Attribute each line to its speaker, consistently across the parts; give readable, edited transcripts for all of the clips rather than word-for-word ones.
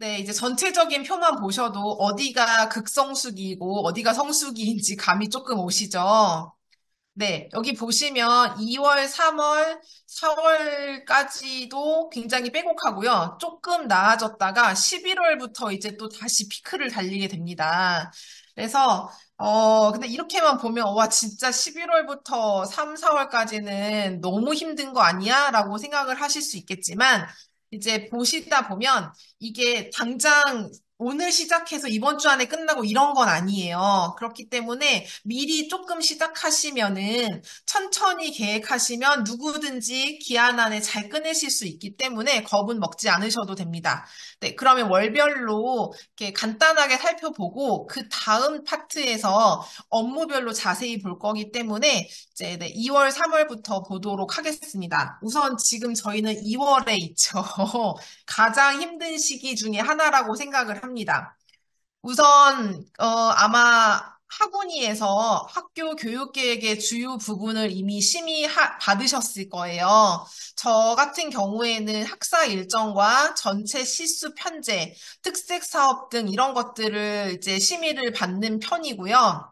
Speaker 1: 네, 이제 전체적인 표만 보셔도 어디가 극성수기이고 어디가 성수기인지 감이 조금 오시죠? 네, 여기 보시면 2월, 3월, 4월까지도 굉장히 빼곡하고요. 조금 나아졌다가 11월부터 이제 또 다시 피크를 달리게 됩니다. 그래서, 근데 이렇게만 보면, 와, 진짜 11월부터 3, 4월까지는 너무 힘든 거 아니야? 라고 생각을 하실 수 있겠지만, 이제 보시다 보면 이게 당장 오늘 시작해서 이번 주 안에 끝나고 이런 건 아니에요. 그렇기 때문에 미리 조금 시작하시면은 천천히 계획하시면 누구든지 기한 안에 잘 끝내실 수 있기 때문에 겁은 먹지 않으셔도 됩니다. 네, 그러면 월별로 이렇게 간단하게 살펴보고 그 다음 파트에서 업무별로 자세히 볼 거기 때문에 이제 네, 2월, 3월부터 보도록 하겠습니다. 우선 지금 저희는 2월에 있죠. 가장 힘든 시기 중에 하나라고 생각을 합니다. 우선 아마 학원위에서 학교 교육계획의 주요 부분을 이미 심의 받으셨을 거예요. 저 같은 경우에는 학사 일정과 전체 시수 편제, 특색 사업 등 이런 것들을 이제 심의를 받는 편이고요.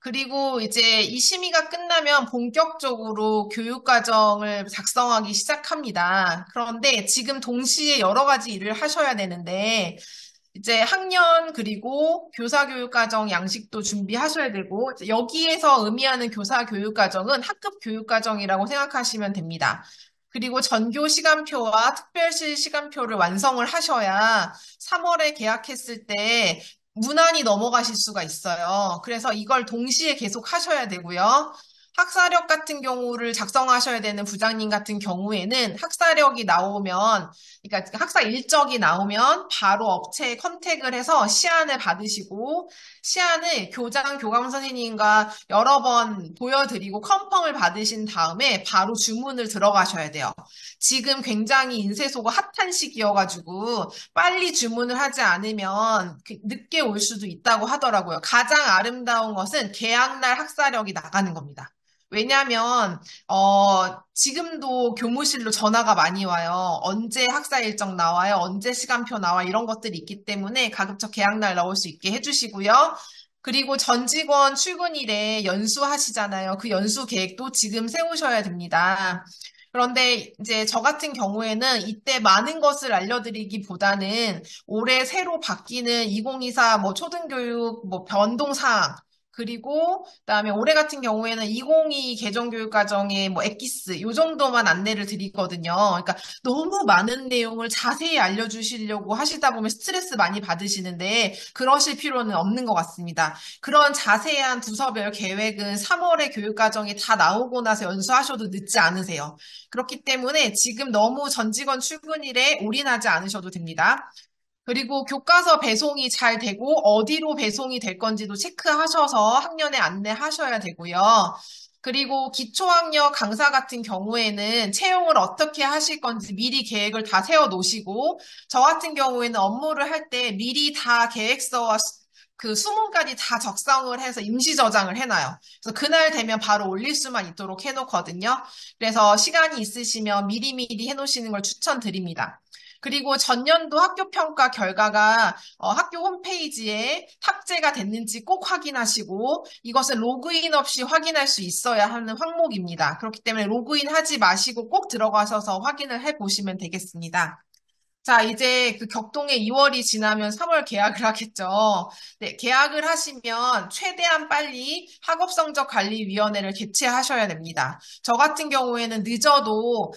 Speaker 1: 그리고 이제 이 심의가 끝나면 본격적으로 교육과정을 작성하기 시작합니다. 그런데 지금 동시에 여러 가지 일을 하셔야 되는데, 이제 학년 그리고 교사교육과정 양식도 준비하셔야 되고 이제 여기에서 의미하는 교사교육과정은 학급 교육과정이라고 생각하시면 됩니다. 그리고 전교 시간표와 특별실 시간표를 완성을 하셔야 3월에 계약했을 때 무난히 넘어가실 수가 있어요. 그래서 이걸 동시에 계속 하셔야 되고요. 학사력 같은 경우를 작성하셔야 되는 부장님 같은 경우에는 학사력이 나오면 그러니까 학사 일정이 나오면 바로 업체에 컨택을 해서 시안을 받으시고 시안을 교장, 교감 선생님과 여러 번 보여드리고 컨펌을 받으신 다음에 바로 주문을 들어가셔야 돼요. 지금 굉장히 인쇄소가 핫한 시기여가지고 빨리 주문을 하지 않으면 늦게 올 수도 있다고 하더라고요. 가장 아름다운 것은 개학날 학사력이 나가는 겁니다. 왜냐하면 지금도 교무실로 전화가 많이 와요. 언제 학사 일정 나와요? 언제 시간표 나와? 이런 것들이 있기 때문에 가급적 개학날 나올 수 있게 해주시고요. 그리고 전 직원 출근일에 연수하시잖아요. 그 연수 계획도 지금 세우셔야 됩니다. 그런데 이제 저 같은 경우에는 이때 많은 것을 알려드리기보다는 올해 새로 바뀌는 2024 뭐 초등교육 뭐 변동사항 그리고 그다음에 올해 같은 경우에는 2022 개정교육과정의 뭐 엑기스 요 정도만 안내를 드리거든요. 그러니까 너무 많은 내용을 자세히 알려주시려고 하시다 보면 스트레스 많이 받으시는데 그러실 필요는 없는 것 같습니다. 그런 자세한 부서별 계획은 3월에 교육과정이 다 나오고 나서 연수하셔도 늦지 않으세요. 그렇기 때문에 지금 너무 전 직원 출근일에 올인하지 않으셔도 됩니다. 그리고 교과서 배송이 잘 되고 어디로 배송이 될 건지도 체크하셔서 학년에 안내하셔야 되고요. 그리고 기초학력 강사 같은 경우에는 채용을 어떻게 하실 건지 미리 계획을 다 세워 놓으시고 저 같은 경우에는 업무를 할 때 미리 다 계획서와 그 수문까지 다 적성을 해서 임시 저장을 해놔요. 그래서 그날 되면 바로 올릴 수만 있도록 해놓거든요. 그래서 시간이 있으시면 미리미리 해놓으시는 걸 추천드립니다. 그리고 전년도 학교 평가 결과가 학교 홈페이지에 탑재가 됐는지 꼭 확인하시고 이것은 로그인 없이 확인할 수 있어야 하는 항목입니다. 그렇기 때문에 로그인 하지 마시고 꼭 들어가셔서 확인을 해 보시면 되겠습니다. 자, 이제 그 격동의 2월이 지나면 3월 계약을 하겠죠. 네, 계약을 하시면 최대한 빨리 학업성적관리위원회를 개최하셔야 됩니다. 저 같은 경우에는 늦어도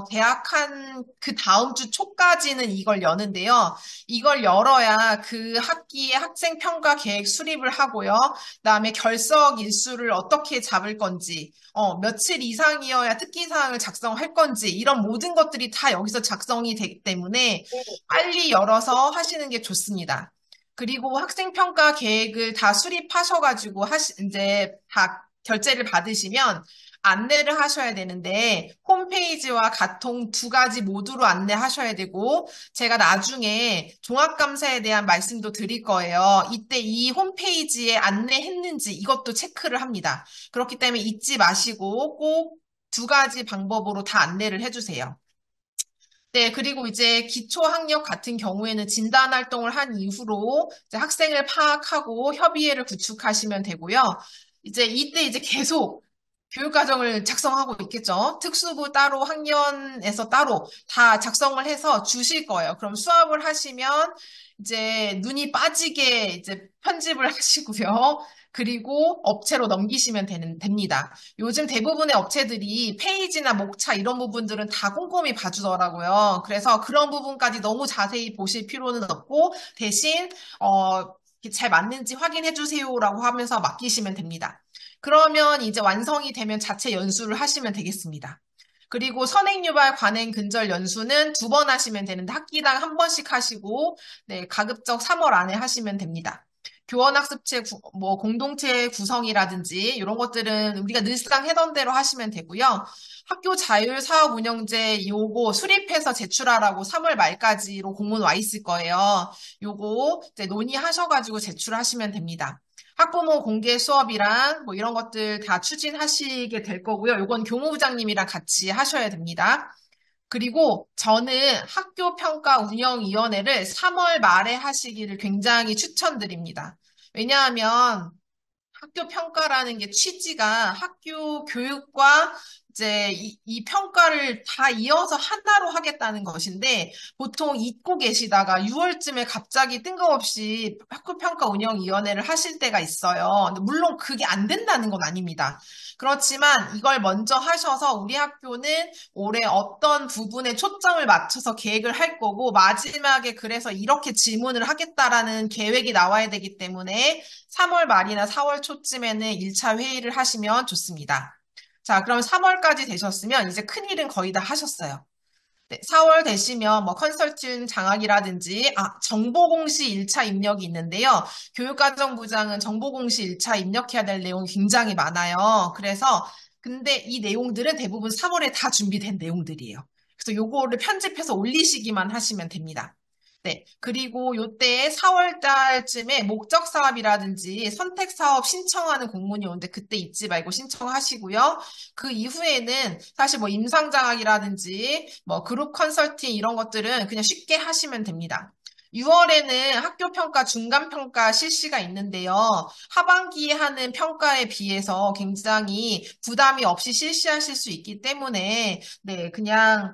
Speaker 1: 계약한 그 다음 주 초까지는 이걸 여는데요. 이걸 열어야 그 학기의 학생 평가 계획 수립을 하고요. 그다음에 결석 일수를 어떻게 잡을 건지, 며칠 이상이어야 특기사항을 작성할 건지, 이런 모든 것들이 다 여기서 작성이 되기 때문에 빨리 열어서 하시는 게 좋습니다. 그리고 학생평가 계획을 다 수립하셔가지고 이제 다 결제를 받으시면 안내를 하셔야 되는데 홈페이지와 가통 두 가지 모두로 안내하셔야 되고 제가 나중에 종합감사에 대한 말씀도 드릴 거예요. 이때 이 홈페이지에 안내했는지 이것도 체크를 합니다. 그렇기 때문에 잊지 마시고 꼭 두 가지 방법으로 다 안내를 해주세요. 네, 그리고 이제 기초학력 같은 경우에는 진단 활동을 한 이후로 이제 학생을 파악하고 협의회를 구축하시면 되고요. 이제 이때 이제 계속 교육과정을 작성하고 있겠죠. 특수부 따로, 학년에서 따로 다 작성을 해서 주실 거예요. 그럼 수업을 하시면 이제 눈이 빠지게 이제 편집을 하시고요. 그리고 업체로 넘기시면 됩니다. 요즘 대부분의 업체들이 페이지나 목차 이런 부분들은 다 꼼꼼히 봐주더라고요. 그래서 그런 부분까지 너무 자세히 보실 필요는 없고 대신 이렇게 잘 맞는지 확인해 주세요라고 하면서 맡기시면 됩니다. 그러면 이제 완성이 되면 자체 연수를 하시면 되겠습니다. 그리고 선행유발, 관행, 근절 연수는 2번 하시면 되는데 학기당 1번씩 하시고 네, 가급적 3월 안에 하시면 됩니다. 교원학습체 뭐 공동체 구성이라든지 이런 것들은 우리가 늘상 하던 대로 하시면 되고요. 학교 자율 사업 운영제 요거 수립해서 제출하라고 3월 말까지로 공문 와 있을 거예요. 요거 이제 논의하셔가지고 제출하시면 됩니다. 학부모 공개 수업이랑 뭐 이런 것들 다 추진하시게 될 거고요. 요건 교무부장님이랑 같이 하셔야 됩니다. 그리고 저는 학교평가운영위원회를 3월 말에 하시기를 굉장히 추천드립니다. 왜냐하면 학교 평가라는 게 취지가 학교 교육과 이제 이 평가를 다 이어서 하나로 하겠다는 것인데 보통 잊고 계시다가 6월쯤에 갑자기 뜬금없이 학교평가운영위원회를 하실 때가 있어요. 근데 물론 그게 안 된다는 건 아닙니다. 그렇지만 이걸 먼저 하셔서 우리 학교는 올해 어떤 부분에 초점을 맞춰서 계획을 할 거고 마지막에 그래서 이렇게 질문을 하겠다라는 계획이 나와야 되기 때문에 3월 말이나 4월 초쯤에는 1차 회의를 하시면 좋습니다. 자, 그럼 3월까지 되셨으면 이제 큰일은 거의 다 하셨어요. 네, 4월 되시면 뭐 컨설팅 장학이라든지 정보공시 1차 입력이 있는데요. 교육과정부장은 정보공시 1차 입력해야 될 내용이 굉장히 많아요. 그래서 근데 이 내용들은 대부분 3월에 다 준비된 내용들이에요. 그래서 요거를 편집해서 올리시기만 하시면 됩니다. 네. 그리고 요때 4월 달쯤에 목적 사업이라든지 선택 사업 신청하는 공문이 오는데 그때 잊지 말고 신청하시고요. 그 이후에는 사실 뭐 임상장학이라든지 뭐 그룹 컨설팅 이런 것들은 그냥 쉽게 하시면 됩니다. 6월에는 학교평가 중간평가 실시가 있는데요. 하반기에 하는 평가에 비해서 굉장히 부담이 없이 실시하실 수 있기 때문에 네, 그냥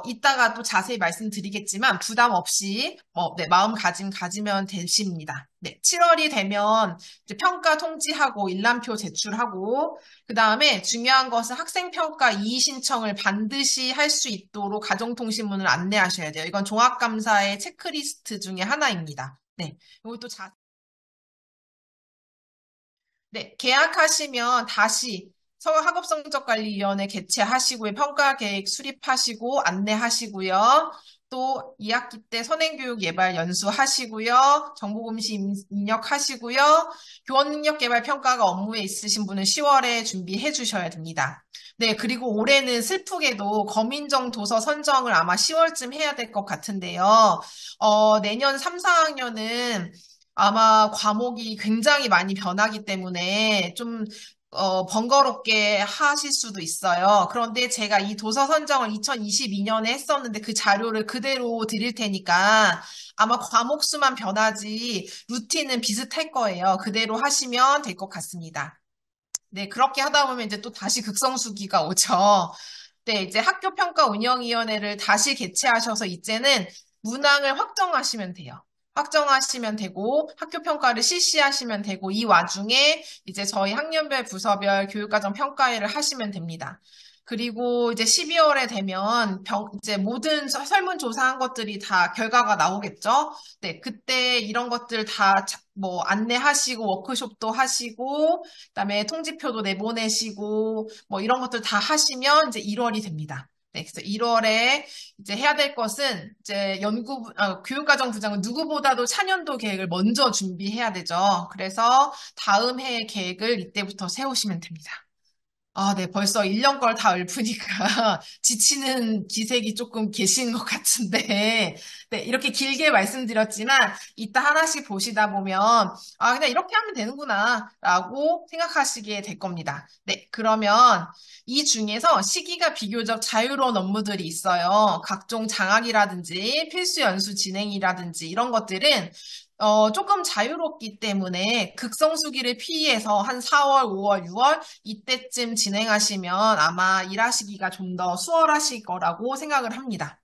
Speaker 1: 이따가 또 자세히 말씀드리겠지만 부담 없이 네, 마음가짐 가지면 되십니다. 네, 7월이 되면 이제 평가 통지하고 일람표 제출하고 그 다음에 중요한 것은 학생평가 이의 신청을 반드시 할 수 있도록 가정통신문을 안내하셔야 돼요. 이건 종합감사의 체크리스트 중에 하나입니다. 네, 이것도 네, 계약하시면 다시 서울학업성적관리위원회 개최하시고요. 평가계획 수립하시고 안내하시고요. 또 2학기 때 선행교육 예발 연수하시고요. 정보공시 입력하시고요. 교원능력개발 평가가 업무에 있으신 분은 10월에 준비해 주셔야 됩니다. 네, 그리고 올해는 슬프게도 검인정 도서 선정을 아마 10월쯤 해야 될 것 같은데요. 내년 3, 4학년은 아마 과목이 굉장히 많이 변하기 때문에 좀 번거롭게 하실 수도 있어요. 그런데 제가 이 도서 선정을 2022년에 했었는데 그 자료를 그대로 드릴 테니까 아마 과목 수만 변하지 루틴은 비슷할 거예요. 그대로 하시면 될 것 같습니다. 네, 그렇게 하다 보면 이제 또 다시 극성수기가 오죠. 네, 이제 학교평가운영위원회를 다시 개최하셔서 이제는 문항을 확정하시면 돼요. 확정하시면 되고 학교평가를 실시하시면 되고 이 와중에 이제 저희 학년별 부서별 교육과정 평가회를 하시면 됩니다. 그리고 이제 12월에 되면 이제 모든 설문조사한 것들이 다 결과가 나오겠죠? 네, 그때 이런 것들 다 뭐 안내하시고 워크숍도 하시고 그다음에 통지표도 내보내시고 뭐 이런 것들 다 하시면 이제 1월이 됩니다. 네, 그래서 1월에 이제 해야 될 것은 이제 교육과정부장은 누구보다도 차년도 계획을 먼저 준비해야 되죠. 그래서 다음 해의 계획을 이때부터 세우시면 됩니다. 아, 네, 벌써 1년 걸 다 읊으니까 지치는 기색이 조금 계신 것 같은데, 네, 이렇게 길게 말씀드렸지만, 이따 하나씩 보시다 보면, 아, 그냥 이렇게 하면 되는구나, 라고 생각하시게 될 겁니다. 네, 그러면 이 중에서 시기가 비교적 자유로운 업무들이 있어요. 각종 장학이라든지 필수 연수 진행이라든지 이런 것들은 조금 자유롭기 때문에 극성수기를 피해서 한 4월, 5월, 6월 이때쯤 진행하시면 아마 일하시기가 좀 더 수월하실 거라고 생각을 합니다.